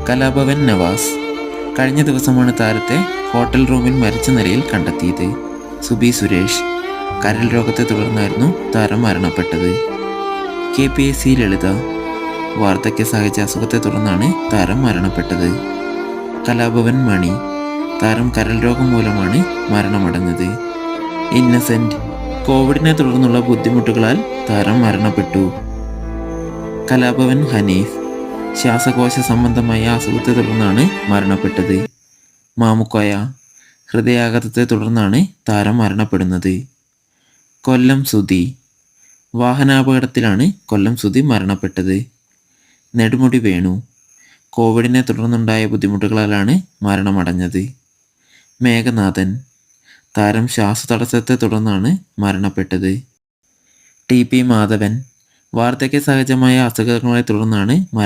കലാഭവൻ നവാസ്. കഴിഞ്ഞ ദിവസമാണ് താരത്തെ ഹോട്ടൽ റൂമിൽ മരിച്ച നിലയിൽ കണ്ടെത്തിയത്. സുബി സുരേഷ്. കരൾ രോഗത്തെ തുടർന്നായിരുന്നു താരം മരണപ്പെട്ടത്. KPAC ലളിത. വാർദ്ധക്യ സഹജ അസുഖത്തെ തുടർന്നാണ് താരം മരണപ്പെട്ടത്. കലാഭവൻ മണി. താരം കരൾ രോഗം മൂലമാണ് മരണമടഞ്ഞത്. ഇന്നസെന്റ്. കോവിഡിനെ തുടർന്നുള്ള ബുദ്ധിമുട്ടുകളാൽ താരം മരണപ്പെട്ടു. കലാഭവൻ ഹനീഫ്. ശ്വാസകോശ സംബന്ധമായ അസുഖത്തെ തുടർന്നാണ് മരണപ്പെട്ടത്. മാമുക്കോയ. ഹൃദയാഘാതത്തെ തുടർന്നാണ് താരം മരണപ്പെടുന്നത്. കൊല്ലം സുധി. വാഹനാപകടത്തിലാണ് കൊല്ലം സുധി മരണപ്പെട്ടത്. നെടുമുടി വേണു. കോവിഡിനെ തുടർന്നുണ്ടായ ബുദ്ധിമുട്ടുകളാലാണ് മരണമടഞ്ഞത്. മേഘനാഥൻ. താരം ശ്വാസതടസ്സത്തെ തുടർന്നാണ് മരണപ്പെട്ടത്. TP മാധവൻ. വാർദ്ധക്യ സഹജമായ അസുഖങ്ങളെ തുടർന്നാണ്